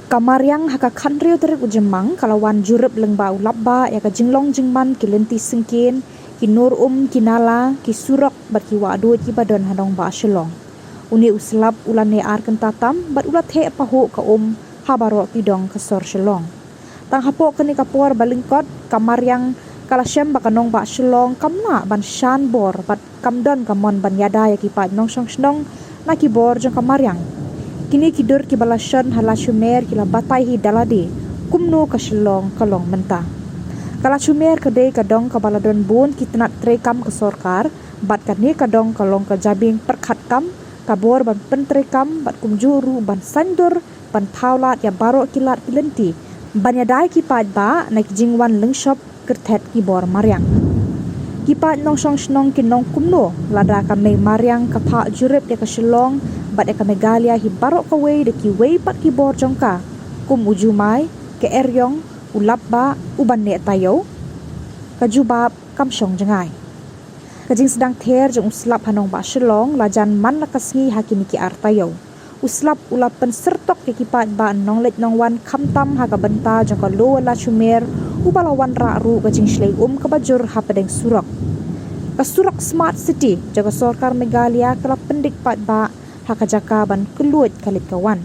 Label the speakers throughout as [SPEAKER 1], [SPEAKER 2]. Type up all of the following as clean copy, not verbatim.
[SPEAKER 1] Kamariang haka khandrio terik ujemang kalawan jurup lengba ulabba ya ka jinglong jingman ki lenti sengkin ki nur kinala ki surok bat ki wadu ki badon hanong ba shelong uni uslap ulane ar kentatam bat ulat he pahu ka habaro tidong kesor shelong tang hapo keni kapor balingkot kamariang kalasem bakanong ba shelong kamna ban shan bor bat kamdon kamon ban yada ya ki pa nong song snong na ki bor jong kamariang kini kidur ki balasyon hala shumer kila batay hi daladi kumno kasilong kalong menta kala shumer kadai kadong kabaladon bun kitnat trekam ke sorkar bat kani kadong kalong ka jabing perkhat kam kabor ban pentrekam bat kumjuru ban sandur ban thaulat ya baro kilat kilenti ban yadai ki pat ba na jingwan lengshop kerthet ki bor maryang kipat nong song snong kinong kumno lada kame maryang kapa jurep ya kasilong bat eka megalia hi barok kawei de ki wei pat ki bor jongka kum ujumai ke eryong ulabba uban ne tayo kajubab kamsong jengai kajing sedang ther jong uslap hanong ba shelong lajan man lakasngi hakini ki artayo uslap ulapen sertok ke kipat ba nong let nong wan kamtam ha ka benta jongka lo la chumer ubalawan ra ru kajing shlei kabajur hapadeng surok kasurok smart city jaga sorkar megalia kala pendik pat ba hakajaka ban keluat kalit kawan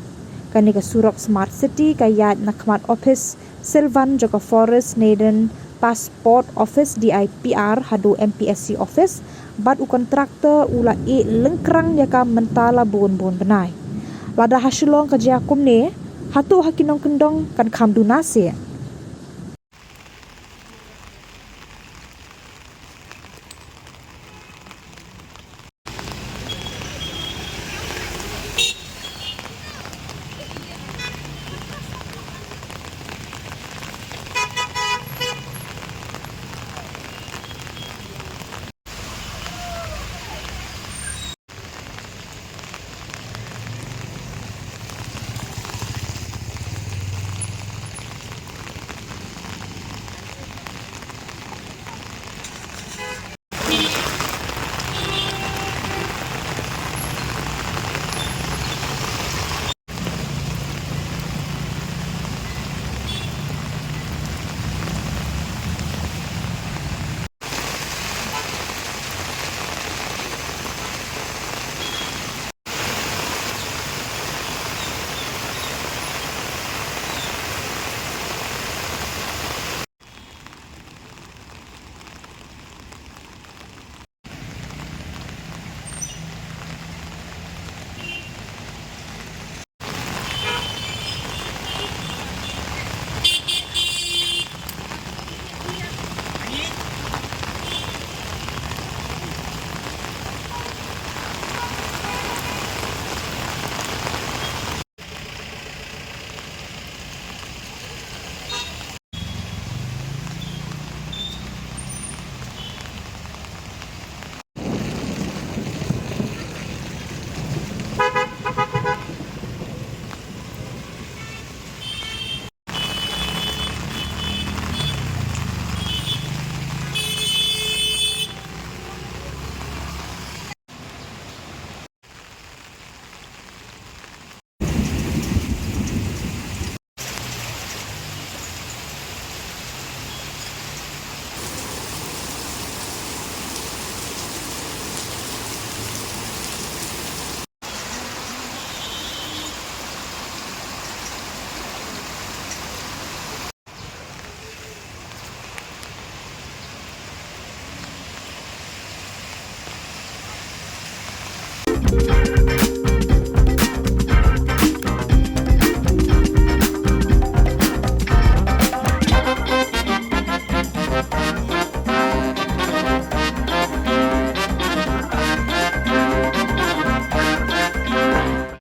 [SPEAKER 1] kani ka surok smart city kayat nakmat office silvan joka forest naden passport office DIPR hadu MPSC office bat u kontraktor ula lengkrang yaka mentala bun benai lada hasilong kajia kumne hatu hakinong kendong kan kam dunase